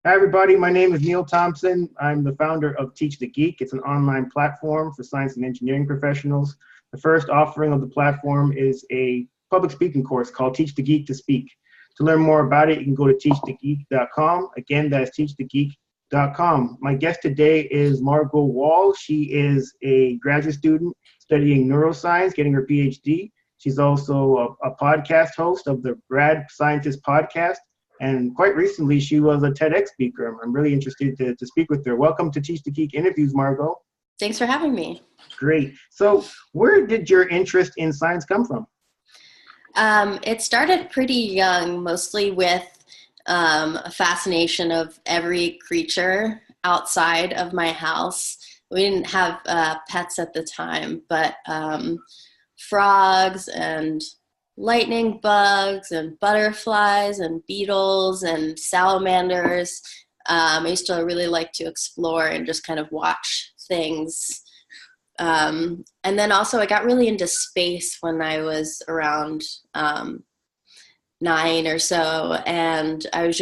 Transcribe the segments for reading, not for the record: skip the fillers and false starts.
Hi, everybody. My name is Neil Thompson. I'm the founder of Teach the Geek. It's an online platform for science and engineering professionals. The first offering of the platform is a public speaking course called Teach the Geek to Speak. To learn more about it, you can go to teachthegeek.com. Again, that's teachthegeek.com. My guest today is Margot Wohl. She is a graduate student studying neuroscience, getting her PhD. She's also a podcast host of the Grad Scientist podcast. And quite recently, she was a TEDx speaker. I'm really interested to speak with her. Welcome to Teach the Geek Interviews, Margot. Thanks for having me. Great. So where did your interest in science come from? It started pretty young, mostly with a fascination of every creature outside of my house. We didn't have pets at the time, but frogs and lightning bugs and butterflies and beetles and salamanders. I used to really like to explore and just kind of watch things. And then also I got really into space when I was around 9 or so. And I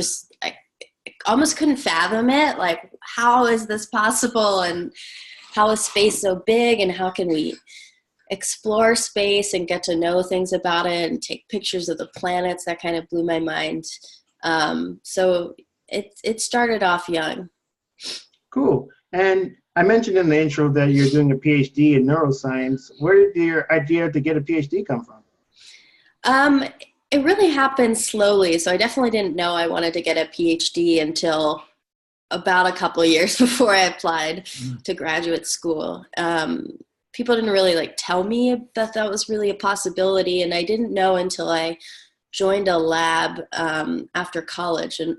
almost couldn't fathom it. Like, how is this possible? And how is space so big? And how can we explore space and get to know things about it and take pictures of the planets? That kind of blew my mind. So it started off young. Cool. And I mentioned in the intro that you're doing a PhD in neuroscience. Where did your idea to get a PhD come from? It really happened slowly. So I definitely didn't know I wanted to get a PhD until about a couple of years before I applied to graduate school. People didn't really tell me that was really a possibility. And I didn't know until I joined a lab after college. And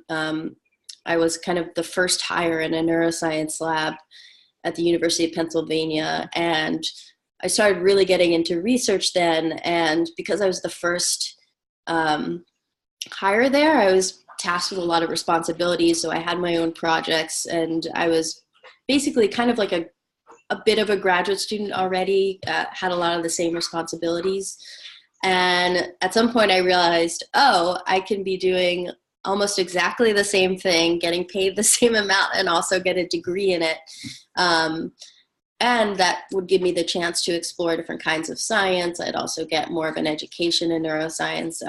I was kind of the first hire in a neuroscience lab at the University of Pennsylvania. And I started really getting into research then. And because I was the first hire there, I was tasked with a lot of responsibilities. So I had my own projects, and I was basically kind of like a bit of a graduate student already, had a lot of the same responsibilities. And at some point I realized, I can be doing almost exactly the same thing, getting paid the same amount, and also get a degree in it. And that would give me the chance to explore different kinds of science. I'd also get more of an education in neuroscience.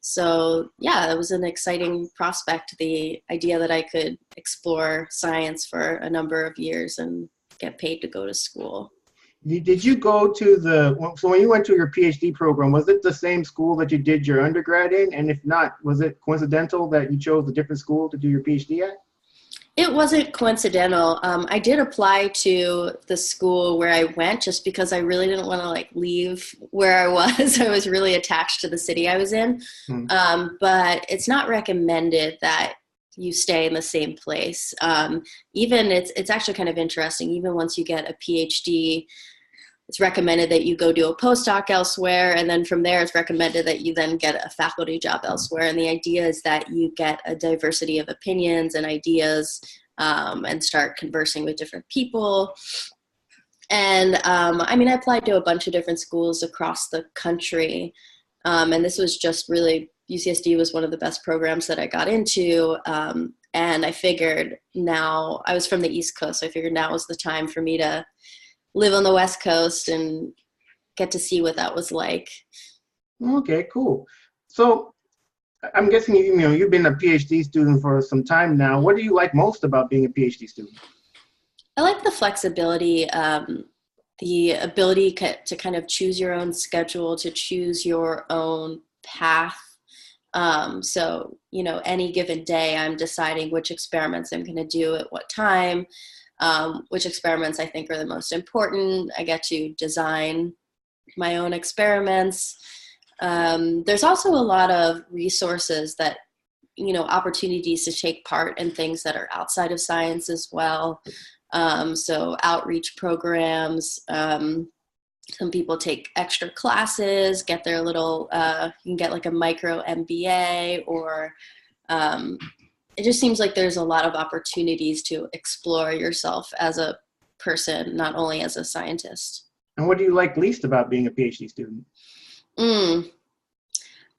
So yeah, it was an exciting prospect, the idea that I could explore science for a number of years and get paid to go to school. Did you go to so when you went to your PhD program, was it the same school that you did your undergrad in? And if not, was it coincidental that you chose a different school to do your PhD at? It wasn't coincidental. I did apply to the school where I went just because I really didn't want to leave where I was. I was really attached to the city I was in. But it's not recommended that you stay in the same place. Even it's actually kind of interesting. Even once you get a PhD, it's recommended that you go do a postdoc elsewhere. And then from there, it's recommended that you then get a faculty job elsewhere. And the idea is that you get a diversity of opinions and ideas and start conversing with different people. And I applied to a bunch of different schools across the country. And this was just really, UCSD was one of the best programs that I got into. And I figured now, I was from the East Coast, so I figured now was the time for me to live on the West Coast and get to see what that was like. Okay, cool. So I'm guessing you've been a PhD student for some time now. What do you like most about being a PhD student? I like the flexibility, the ability to kind of choose your own schedule, to choose your own path. So, any given day I'm deciding which experiments I'm going to do at what time, which experiments I think are the most important. I get to design my own experiments. There's also a lot of resources that, opportunities to take part in things that are outside of science as well. So outreach programs, some people take extra classes, get their little, you can get a micro MBA, or it just seems like there's a lot of opportunities to explore yourself as a person, not only as a scientist. And what do you like least about being a PhD student?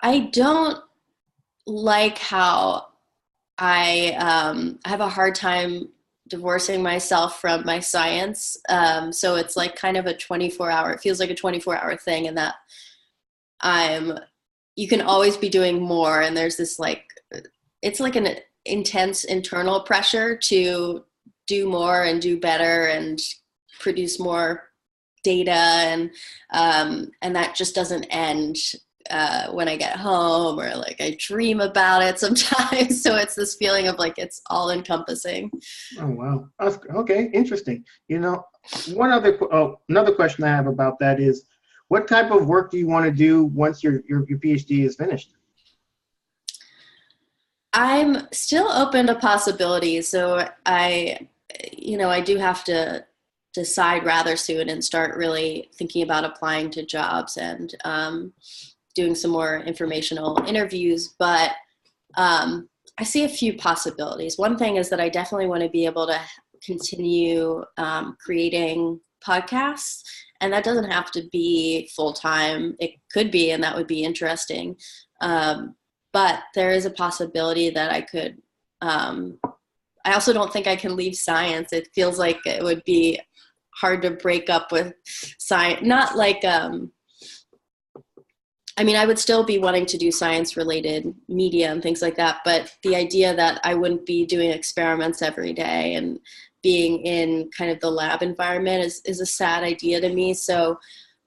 I don't like how I have a hard time divorcing myself from my science. So it's like kind of a 24-hour, it feels like a 24-hour thing, and that you can always be doing more. And there's this like, it's like an intense internal pressure to do more and do better and produce more data. And that just doesn't end when I get home, or like I dream about it sometimes. So it's this feeling of like it's all encompassing. Oh, wow. Okay, interesting. Another question I have about that is, what type of work do you want to do once your PhD is finished? I'm still open to possibilities. So I do have to decide rather soon and start really thinking about applying to jobs and doing some more informational interviews. But I see a few possibilities. One thing is that I definitely want to be able to continue creating podcasts. And that doesn't have to be full-time. It could be, and that would be interesting. But there is a possibility that I could, I also don't think I can leave science. It feels like it would be hard to break up with science. Not like, I would still be wanting to do science-related media and things like that, but the idea that I wouldn't be doing experiments every day and being in kind of the lab environment is a sad idea to me. So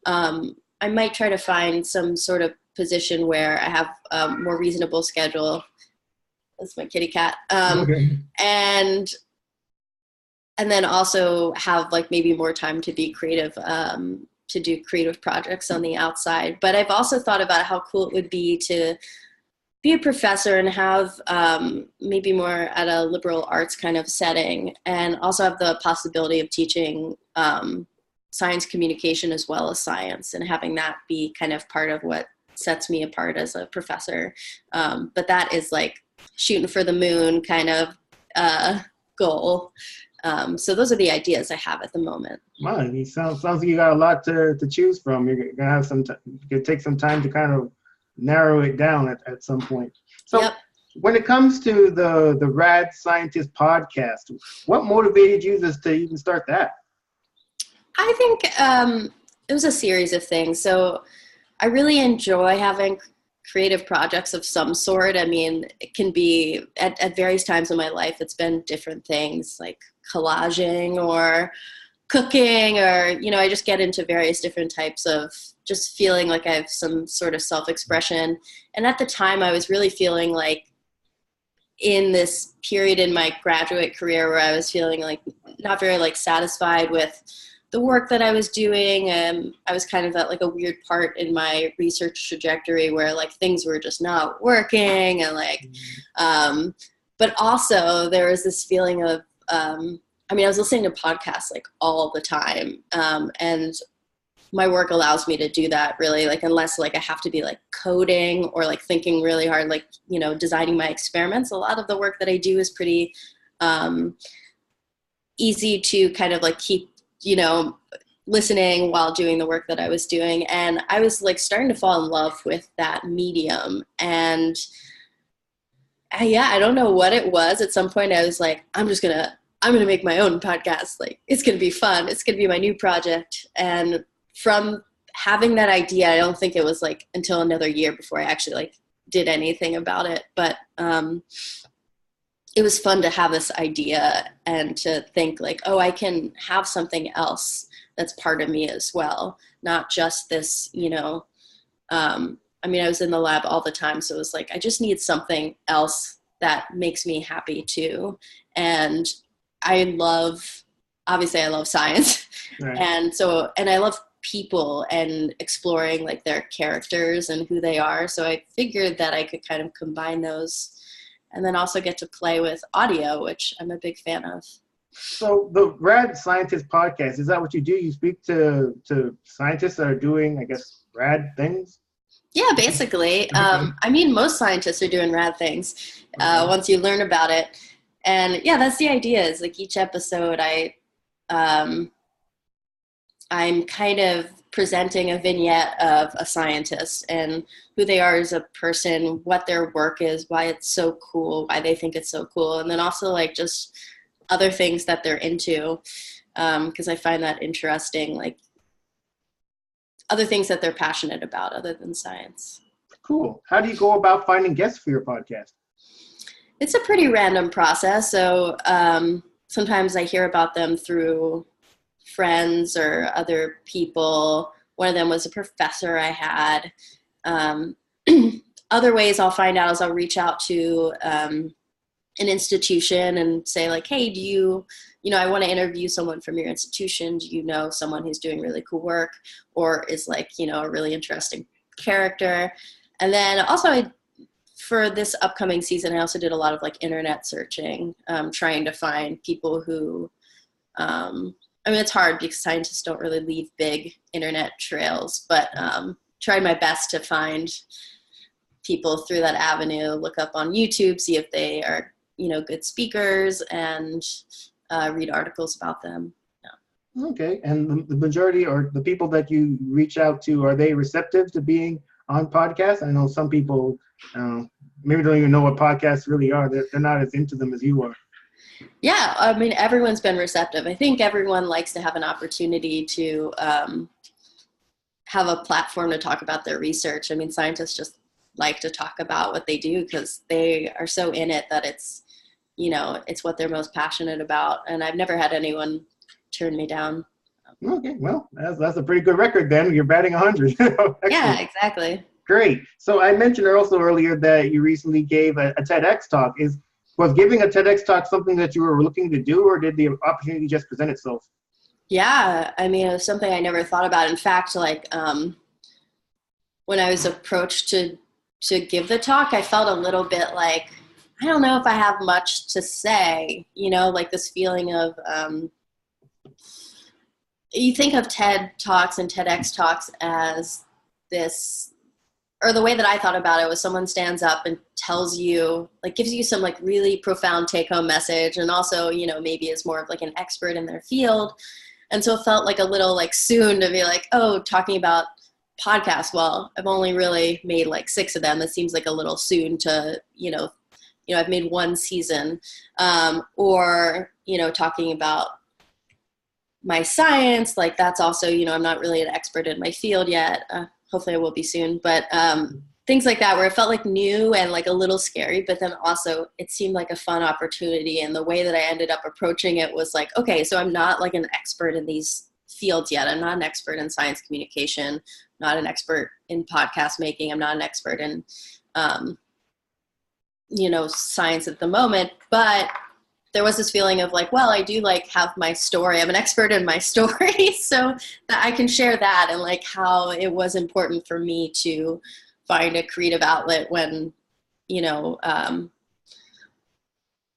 I might try to find some sort of position where I have a more reasonable schedule. That's my kitty cat. Okay. And then also have like maybe more time to be creative, to do creative projects on the outside. But I've also thought about how cool it would be to be a professor and have maybe more at a liberal arts kind of setting, and also have the possibility of teaching science communication as well as science, and having that be kind of part of what sets me apart as a professor. But that is like shooting for the moon kind of goal. So those are the ideas I have at the moment. Wow, you sounds like you got a lot to choose from. You're gonna have you could take some time to kind of narrow it down at some point. So Yep. when it comes to the Rad Scientist podcast, what motivated you to even start that? I think it was a series of things. So I really enjoy having creative projects of some sort. I mean, it can be at various times in my life, it's been different things like collaging or cooking, or, I just get into various different types of just feeling like I have some sort of self-expression. And at the time I was really feeling like in this period in my graduate career where I was feeling like not very like satisfied with the work that I was doing. And I was kind of at like a weird part in my research trajectory where like things were just not working, and like, but also there was this feeling of, I was listening to podcasts like all the time. And my work allows me to do that really, like, unless like I have to be like coding or like thinking really hard, like, designing my experiments. A lot of the work that I do is pretty easy to kind of like keep, listening while doing the work that I was doing. And I was like starting to fall in love with that medium. And I don't know what it was. At some point I was like, I'm going to make my own podcast. Like, it's going to be fun. It's going to be my new project. And from having that idea, I don't think it was like until another year before I actually like did anything about it. But it was fun to have this idea and to think like, oh, I can have something else that's part of me as well. Not just this, I was in the lab all the time. So it was like, I just need something else that makes me happy too. And obviously I love science. Right. And I love people and exploring like their characters and who they are. So I figured that I could kind of combine those and then also get to play with audio, which I'm a big fan of. So the Rad Scientist podcast, is that what you do? You speak to scientists that are doing, I guess, rad things? Yeah, basically. Most scientists are doing rad things once you learn about it. And yeah, that's the idea, is like each episode I I'm kind of presenting a vignette of a scientist and who they are as a person, what their work is, why it's so cool, why they think it's so cool, and then also like just other things that they're into, because I find that interesting, like other things that they're passionate about other than science. Cool. How do you go about finding guests for your podcast? It's a pretty random process. So sometimes I hear about them through friends or other people. One of them was a professor I had. Other ways I'll find out is I'll reach out to an institution and say like, hey, do you I want to interview someone from your institution. Do you know someone who's doing really cool work or is like, a really interesting character? And then also for this upcoming season, I also did a lot of like internet searching, trying to find people who, it's hard because scientists don't really leave big internet trails, but tried my best to find people through that avenue, look up on YouTube, see if they are, good speakers, and read articles about them. Yeah. Okay. And the majority or the people that you reach out to, are they receptive to being on podcasts? I know some people maybe don't even know what podcasts really are. They're not as into them as you are. Yeah, everyone's been receptive. I think everyone likes to have an opportunity to have a platform to talk about their research. Scientists just like to talk about what they do because they are so in it that it's, it's what they're most passionate about. And I've never had anyone turn me down. Okay, well, that's a pretty good record then. You're batting 100. Yeah, exactly. Great. So I mentioned also earlier that you recently gave a TEDx talk. Was giving a TEDx talk something that you were looking to do, or did the opportunity just present itself? Yeah, it was something I never thought about. In fact, like when I was approached to give the talk, I felt a little bit like, I don't know if I have much to say, like this feeling of, you think of TED Talks and TEDx Talks as this, or the way that I thought about it was someone stands up and tells you, like gives you some like really profound take-home message, and also, maybe is more of like an expert in their field. And so it felt like a little like soon to be like, oh, talking about podcasts. Well, I've only really made like 6 of them. It seems like a little soon to, I've made 1 season, or, talking about my science, like that's also, I'm not really an expert in my field yet. Hopefully I will be soon, but things like that where it felt like new and like a little scary, but then also it seemed like a fun opportunity. And the way that I ended up approaching it was like, okay, so I'm not like an expert in these fields yet. I'm not an expert in science communication, not an expert in podcast making. I'm not an expert in, science at the moment, but there was this feeling of like, well, I do like have my story. I'm an expert in my story, so that I can share that and like how it was important for me to find a creative outlet when,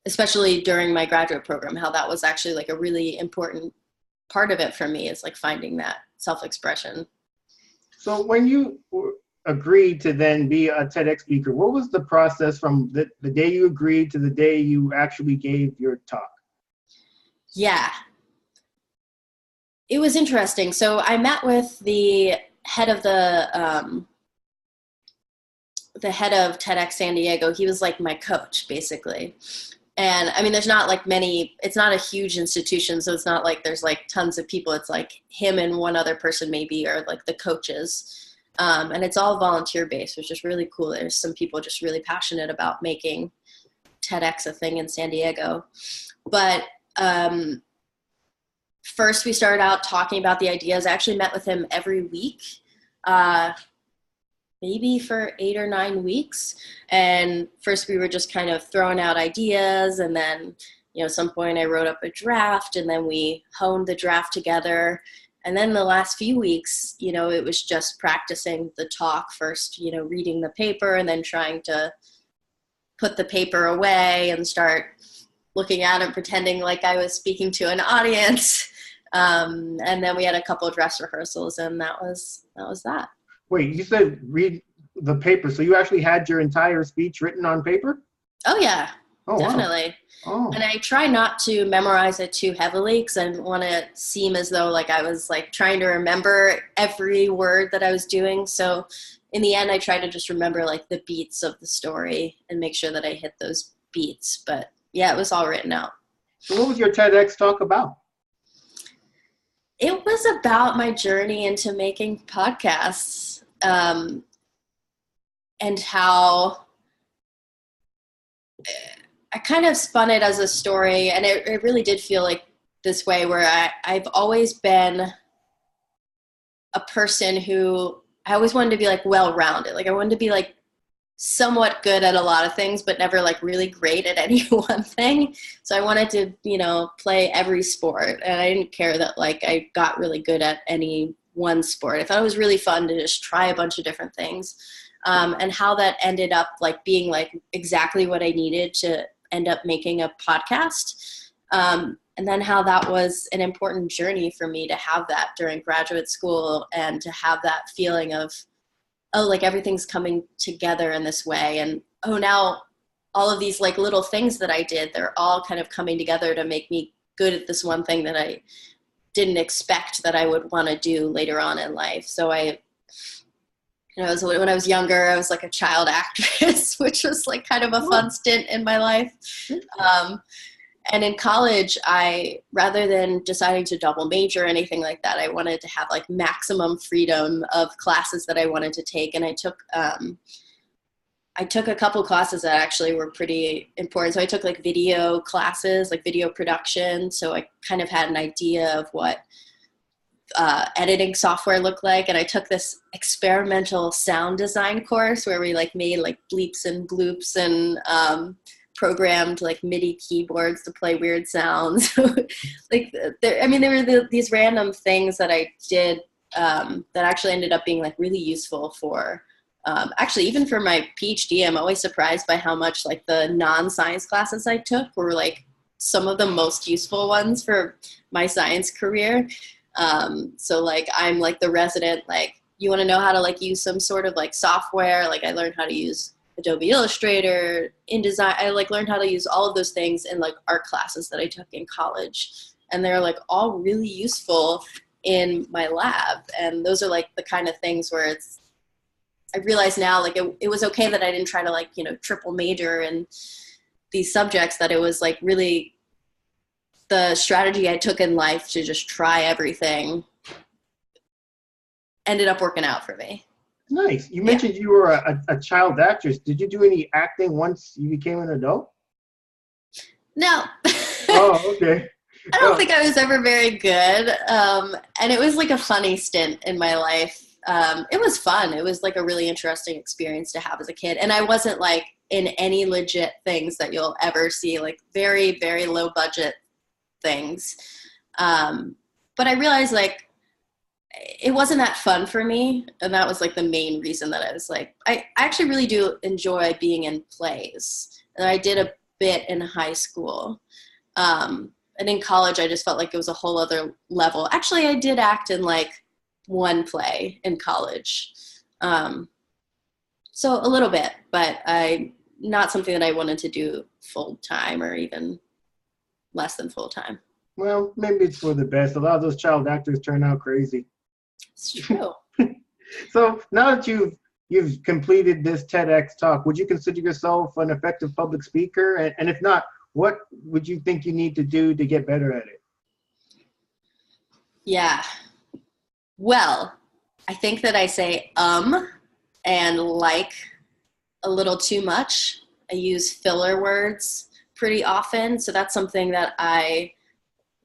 especially during my graduate program, how that was actually like a really important part of it for me is like finding that self-expression. So when you agreed to then be a TEDx speaker, what was the process from the day you agreed to the day you actually gave your talk? Yeah, it was interesting. So I met with the head of TEDx San Diego. He was like my coach basically. And there's not like many, it's not a huge institution. So it's not like there's like tons of people. It's like him and one other person maybe, or like the coaches. And it's all volunteer based, which is really cool. There's some people just really passionate about making TEDx a thing in San Diego. But first we started out talking about the ideas. I actually met with him every week, maybe for 8 or 9 weeks. And first we were just kind of throwing out ideas. And then, at some point I wrote up a draft, and then we honed the draft together. And then the last few weeks, it was just practicing the talk first, reading the paper and then trying to put the paper away and start looking at it, pretending like I was speaking to an audience. And then we had a couple of dress rehearsals, and that was that. Wait, you said read the paper. So you actually had your entire speech written on paper? Oh, yeah, oh, definitely. Wow. Oh. And I try not to memorize it too heavily because I didn't want to seem as though like I was like trying to remember every word that I was doing. So in the end, I try to just remember like the beats of the story and make sure that I hit those beats. But yeah, it was all written out. So what was your TEDx talk about? It was about my journey into making podcasts, and how I kind of spun it as a story, and it really did feel like this way where I've always been a person who I always wanted to be like well-rounded. Like I wanted to be like somewhat good at a lot of things, but never like really great at any one thing. So I wanted to, play every sport, and I didn't care that like I got really good at any one sport. I thought it was really fun to just try a bunch of different things. And how that ended up like being like exactly what I needed to end up making a podcast. And then how that was an important journey for me to have that during graduate school and to have that feeling of, oh, like everything's coming together in this way. And, oh, now all of these like little things that I did, they're all kind of coming together to make me good at this one thing that I didn't expect that I would want to do later on in life. So when I was younger, I was like a child actress, which was like kind of a fun stint in my life. And in college, rather than deciding to double major or anything like that, I wanted to have like maximum freedom of classes that I wanted to take. And I took a couple classes that actually were pretty important. So I took like video classes, like video production. So I kind of had an idea of what editing software looked like. And I took this experimental sound design course where we like made like bleeps and bloops and programmed like MIDI keyboards to play weird sounds. There were these random things that I did that actually ended up being like really useful for actually even for my PhD. I'm always surprised by how much like the non-science classes I took were like some of the most useful ones for my science career. So like I'm like the resident, like you want to know how to like use some sort of like software. Like I learned how to use Adobe Illustrator, InDesign. I like learned how to use all of those things in like art classes that I took in college. And they're like all really useful in my lab. And those are like the kind of things where I realize now like it was okay that I didn't try to like, triple major in these subjects, that it was like really the strategy I took in life to just try everything ended up working out for me. Nice. You mentioned you were a child actress. Did you do any acting once you became an adult? No. Oh, okay. I don't think I was ever very good. And it was like a funny stint in my life. It was fun. It was like a really interesting experience to have as a kid. And I wasn't like in any legit things that you'll ever see, like very, very low budget things. But I realized like it wasn't that fun for me. And that was like the main reason that I was like, I actually really do enjoy being in plays. And I did a bit in high school. And in college, I just felt like it was a whole other level. Actually, I did act in like one play in college. So a little bit, but not something that I wanted to do full time or even less than full time. Well, maybe it's for the best. A lot of those child actors turn out crazy. It's true. So now that you've completed this TEDx talk, would you consider yourself an effective public speaker? And if not, what would you think you need to do to get better at it? Yeah. Well, I think that I say and like a little too much. I use filler words pretty often. So that's something that I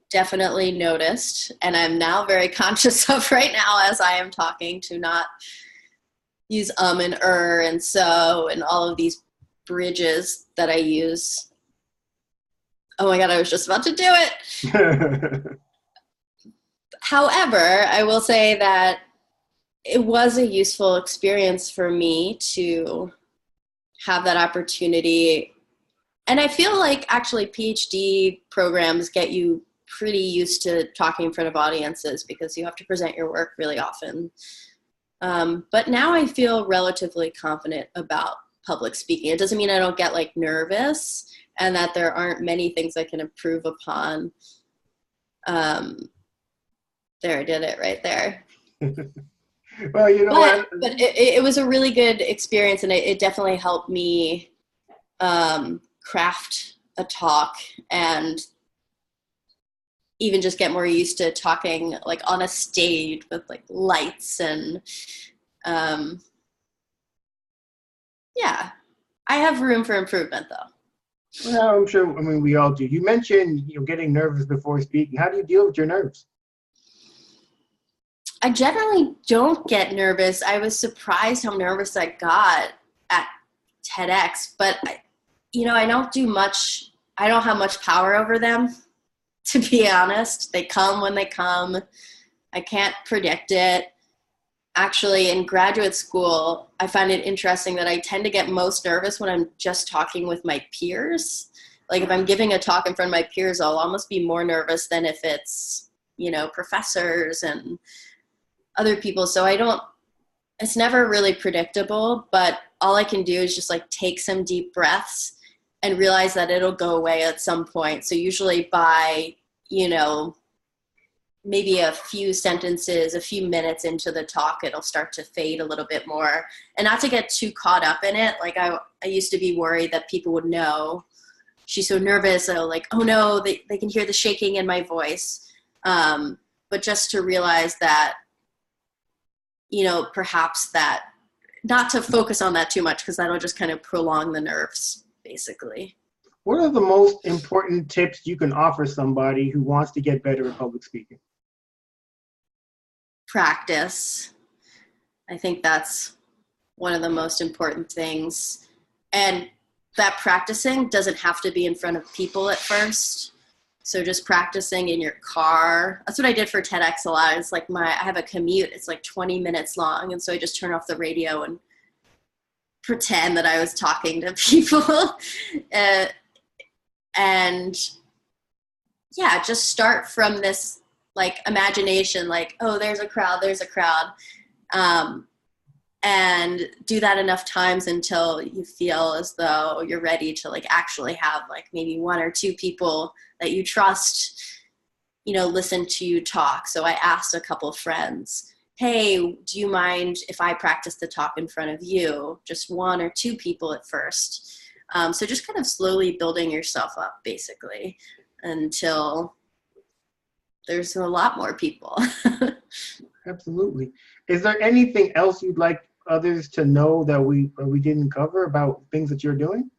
definitely noticed, and I'm now very conscious of right now as I am talking, to not use and and so and all of these bridges that I use. Oh my God, I was just about to do it. However, I will say that it was a useful experience for me to have that opportunity. And I feel like actually PhD programs get you pretty used to talking in front of audiences because you have to present your work really often. But now I feel relatively confident about public speaking. It doesn't mean I don't get like nervous and that there aren't many things I can improve upon. There, I did it right there. Well, you know what? But it was a really good experience, and it definitely helped me craft a talk and even just get more used to talking like on a stage with like lights and yeah, I have room for improvement though. Well, I'm sure, I mean, we all do. You mentioned, getting nervous before speaking. How do you deal with your nerves? I generally don't get nervous. I was surprised how nervous I got at TEDx, but I don't do much. I don't have much power over them, to be honest. They come when they come. I can't predict it. Actually, in graduate school, I find it interesting that I tend to get most nervous when I'm just talking with my peers. Like if I'm giving a talk in front of my peers, I'll almost be more nervous than if it's, professors and other people. So it's never really predictable, but all I can do is just like take some deep breaths and realize that it'll go away at some point. So usually by, maybe a few sentences, a few minutes into the talk, it'll start to fade a little bit more. And not to get too caught up in it. Like I used to be worried that people would know she's so nervous. So like, oh no, they can hear the shaking in my voice. But just to realize that, perhaps that not to focus on that too much because that'll just kind of prolong the nerves, basically. What are the most important tips you can offer somebody who wants to get better at public speaking? Practice. I think that's one of the most important things. And that practicing doesn't have to be in front of people at first. So just practicing in your car. That's what I did for TEDx a lot. It's like I have a commute. It's like 20 minutes long. And so I just turn off the radio and pretend that I was talking to people. And yeah, just start from this like imagination, like, oh, there's a crowd. And do that enough times until you feel as though you're ready to like actually have like maybe one or two people that you trust, listen to you talk. So I asked a couple of friends, hey, do you mind if I practice the talk in front of you? Just one or two people at first. So just kind of slowly building yourself up basically until there's a lot more people. Absolutely. Is there anything else you'd like others to know that we didn't cover about things that you're doing?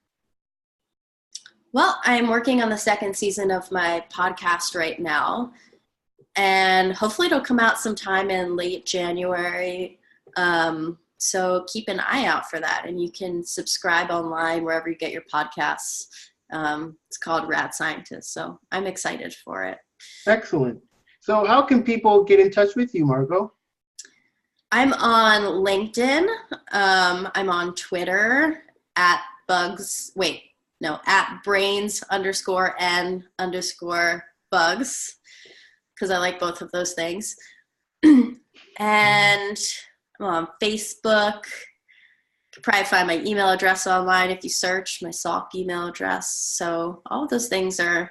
Well, I'm working on the second season of my podcast right now, and hopefully it'll come out sometime in late January. So keep an eye out for that, and you can subscribe online wherever you get your podcasts. It's called Rad Scientist, so I'm excited for it. Excellent. So how can people get in touch with you, Margot? I'm on LinkedIn. I'm on Twitter at brains_n_bugs, because I like both of those things. And I'm on Facebook. You can probably find my email address online if you search my Salk email address. So all of those things are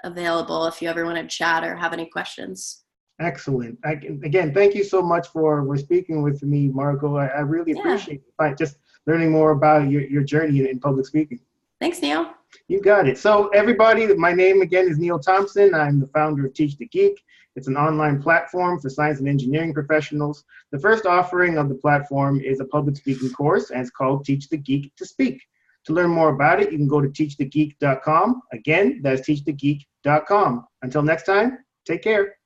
available if you ever want to chat or have any questions. Excellent. Again, thank you so much for speaking with me, Margot. I really appreciate it. Just learning more about your journey in public speaking. Thanks, Neil. You got it. So everybody, my name again is Neil Thompson. I'm the founder of Teach the Geek. It's an online platform for science and engineering professionals. The first offering of the platform is a public speaking course, and it's called Teach the Geek to Speak. To learn more about it, you can go to teachthegeek.com. Again, that's teachthegeek.com. Until next time, take care.